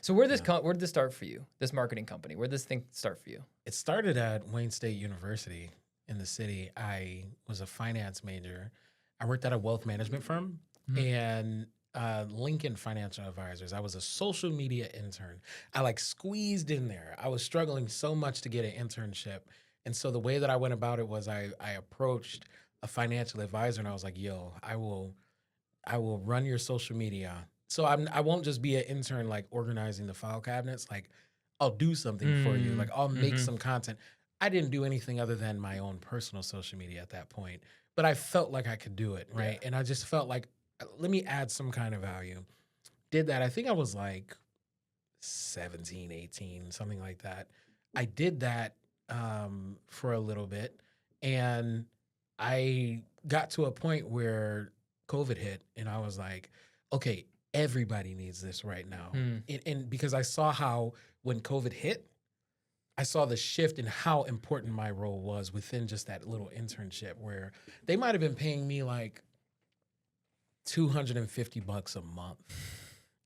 So where did this start for you? This marketing company, where did this thing start for you? It started at Wayne State University in the city. I was a finance major. I worked at a wealth management firm and Lincoln Financial Advisors. I was a social media intern. I like squeezed in there. I was struggling so much to get an internship. And so the way that I went about it was I approached a financial advisor and I was like, yo, I will run your social media. So I won't just be an intern like organizing the file cabinets. Like I'll do something for you. Like I'll make some content. I didn't do anything other than my own personal social media at that point, but I felt like I could do it, right? And I just felt like, let me add some kind of value. Did that. I think I was like 17, 18, something like that. I did that for a little bit, and I got to a point where COVID hit, and I was like, okay, everybody needs this right now. And because I saw how when COVID hit, I saw the shift in how important my role was within just that little internship, where they might have been paying me like $250 a month,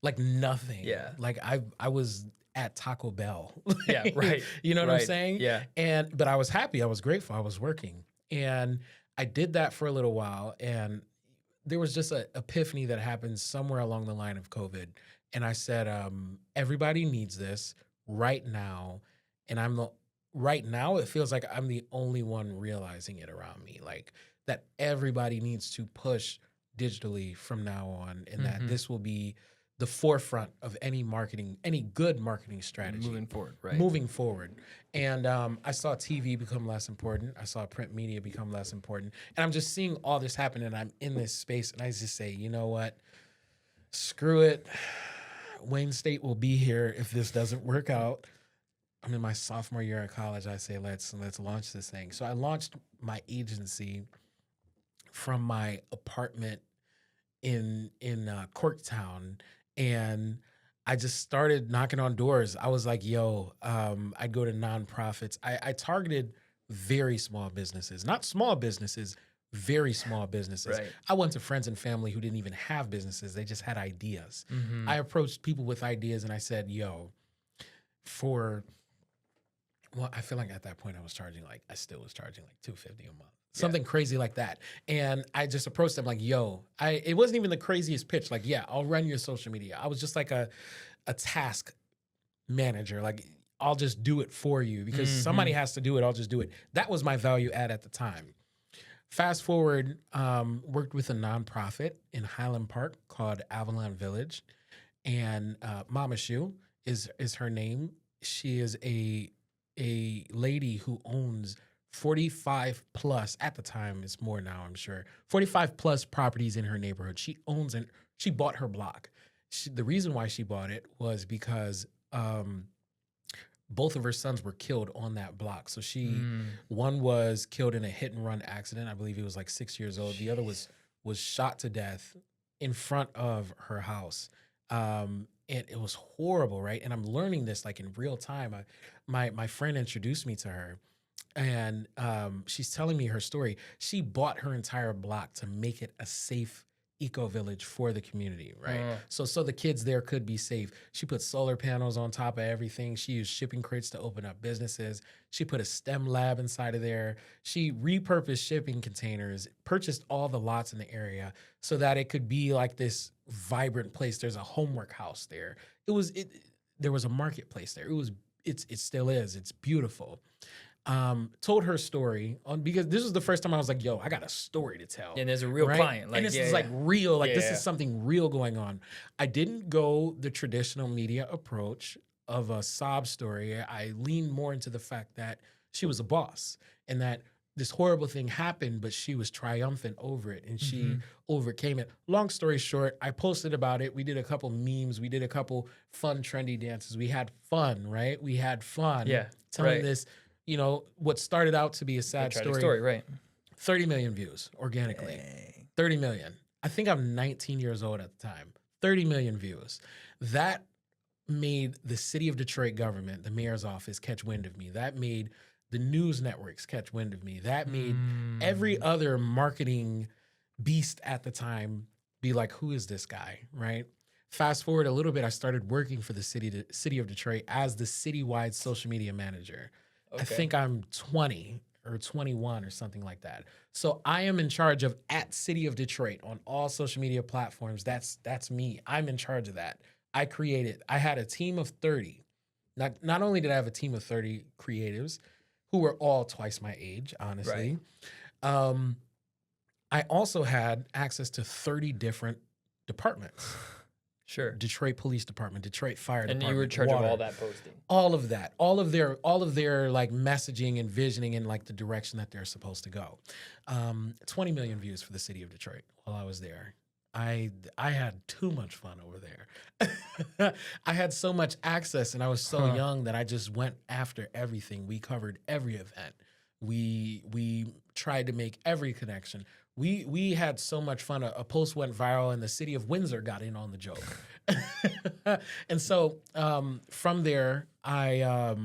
like nothing. Yeah. Like I was at Taco Bell. Yeah, right. You know what I'm saying? Yeah. But I was happy. I was grateful. I was working, and I did that for a little while, and there was just an epiphany that happened somewhere along the line of COVID. And I said, everybody needs this right now. And right now it feels like I'm the only one realizing it around me. Like that everybody needs to push digitally from now on. And that this will be the forefront of any good marketing strategy. Moving forward, right? Moving forward. And I saw TV become less important. I saw print media become less important. And I'm just seeing all this happen, and I'm in this space, and I just say, you know what? Screw it. Wayne State will be here if this doesn't work out. I'm in my sophomore year of college. I say, let's launch this thing. So I launched my agency from my apartment in Corktown, and I just started knocking on doors. I was like, yo, I'd go to nonprofits. I targeted very small businesses, not small businesses, very small businesses. Right. I went to friends and family who didn't even have businesses. They just had ideas. I approached people with ideas, and I said, yo, I feel like at that point I still was charging like $250 a month. Something crazy like that. And I just approached them like, yo, it wasn't even the craziest pitch. Like, yeah, I'll run your social media. I was just like a task manager. Like, I'll just do it for you because somebody has to do it. I'll just do it. That was my value add at the time. Fast forward, worked with a nonprofit in Highland Park called Avalon Village. And Mama Shu is her name. She is a lady who owns 45 plus, at the time, it's more now, I'm sure, 45 plus properties in her neighborhood. She owns and she bought her block. The reason why she bought it was because both of her sons were killed on that block. So one was killed in a hit and run accident. I believe he was like 6 years old. The other was shot to death in front of her house. And it was horrible, right? And I'm learning this like in real time. My friend introduced me to her, and she's telling me her story. She bought her entire block to make it a safe eco-village for the community, right? So the kids there could be safe. She put solar panels on top of everything. She used shipping crates to open up businesses. She put a STEM lab inside of there. She repurposed shipping containers, purchased all the lots in the area so that it could be like this vibrant place. There's a homework house there. There was a marketplace there. It still is. It's beautiful. Told her story because this was the first time I was like, yo, I got a story to tell. And there's a real client. Like, and this is like real, like this is something real going on. I didn't go the traditional media approach of a sob story. I leaned more into the fact that she was a boss and that this horrible thing happened, but she was triumphant over it and she overcame it. Long story short, I posted about it. We did a couple memes. We did a couple fun, trendy dances. We had fun, right? We had fun telling this. You know, what started out to be a sad story, right? 30 million views organically. Dang. 30 million. I think I'm 19 years old at the time. 30 million views. That made the city of Detroit government, the mayor's office, catch wind of me. That made the news networks catch wind of me. That made every other marketing beast at the time be like, who is this guy, right? Fast forward a little bit, I started working for the city of Detroit as the citywide social media manager. I think I'm 20 or 21 or something like that. So I am in charge of at City of Detroit on all social media platforms. That's me. I'm in charge of that. I had a team of 30. Not only did I have a team of 30 creatives who were all twice my age, honestly. Right. I also had access to 30 different departments. Sure. Detroit Police Department, Detroit Fire Department. And you were in charge of all that posting. All of that. All of their like messaging and visioning and like the direction that they're supposed to go. 20 million views for the city of Detroit while I was there. I had too much fun over there. I had so much access and I was so young that I just went after everything. We covered every event. We tried to make every connection. We had so much fun. A post went viral and the city of Windsor got in on the joke. And so from there, I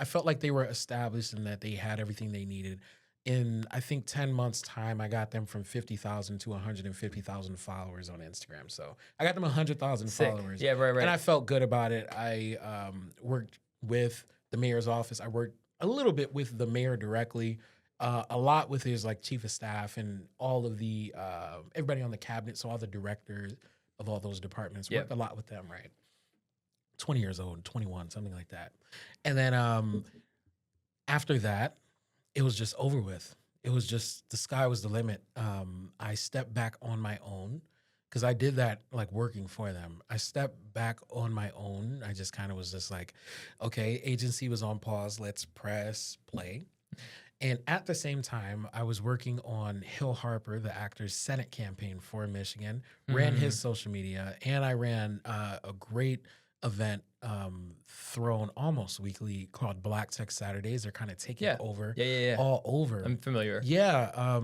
felt like they were established and that they had everything they needed. In, I think, 10 months' time, I got them from 50,000 to 150,000 followers on Instagram. So I got them 100,000 followers. Yeah, right. And I felt good about it. I worked with the mayor's office. I worked a little bit with the mayor directly, a lot with his like chief of staff and all of the everybody on the cabinet. So all the directors of all those departments, worked a lot with them, right? 20 years old, 21, something like that. And then after that, it was just over with. It was just, the sky was the limit. I stepped back on my own because I did that like working for them. I stepped back on my own. I just kind of was just like, okay, agency was on pause. Let's press play. And at the same time, I was working on Hill Harper, the actor's Senate campaign for Michigan, ran his social media, and I ran a great event thrown almost weekly called Black Tech Saturdays. They're kind of taking over all over. I'm familiar. Yeah.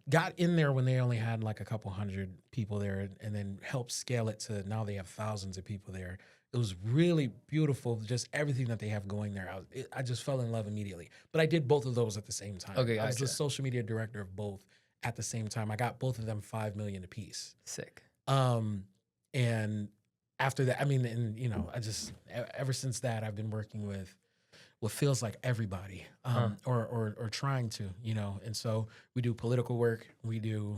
Got in there when they only had like a couple hundred people there and then helped scale it to now they have thousands of people there. It was really beautiful, just everything that they have going there. I just fell in love immediately. But I did both of those at the same time. Okay, I was the social media director of both at the same time. I got both of them 5 million apiece. Sick. And after that, I mean, and you know, I just ever since that, I've been working with what feels like everybody, or trying to, you know. And so we do political work, we do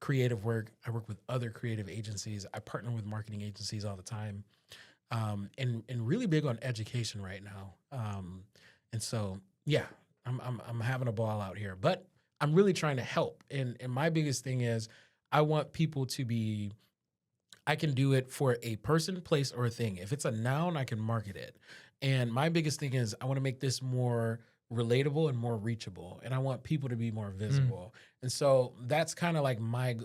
creative work. I work with other creative agencies. I partner with marketing agencies all the time, and really big on education right now. And so, yeah, I'm having a ball out here, but I'm really trying to help. And my biggest thing is I want people to be. I can do it for a person, place, or a thing. If it's a noun, I can market it. And my biggest thing is I want to make this more relatable and more reachable. And I want people to be more visible. And so that's kind of like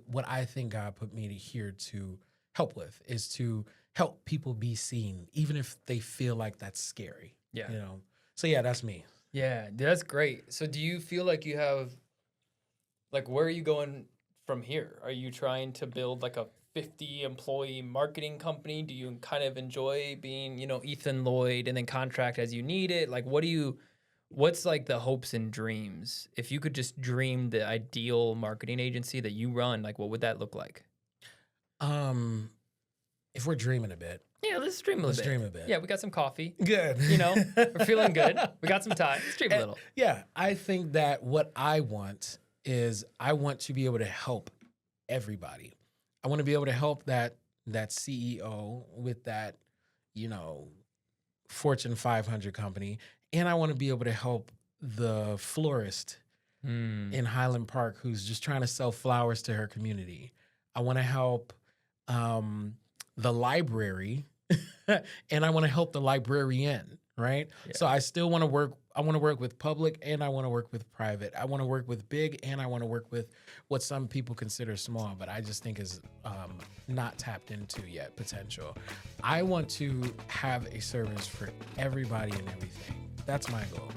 what I think God put me here to help with, is to help people be seen, even if they feel like that's scary. Yeah. You know? So yeah, that's me. Yeah, that's great. So do you feel like you have, like, where are you going from here? Are you trying to build like a 50-employee marketing company? Do you kind of enjoy being, you know, Ethan Lloyd and then contract as you need it? Like, what's like the hopes and dreams? If you could just dream the ideal marketing agency that you run, like, what would that look like? If we're dreaming a bit. Yeah, let's dream a bit. Yeah, we got some coffee. Good. You know, we're feeling good. We got some time. Let's dream a little. Yeah, I think that what I want is I want to be able to help everybody. I want to be able to help that CEO with that, you know, Fortune 500 company. And I want to be able to help the florist in Highland Park who's just trying to sell flowers to her community. I want to help the library and I want to help the librarian, right? Yeah. So I still want to work. I want to work with public and I want to work with private. I want to work with big and I want to work with what some people consider small, but I just think is not tapped into yet potential. I want to have a service for everybody and everything. That's my goal.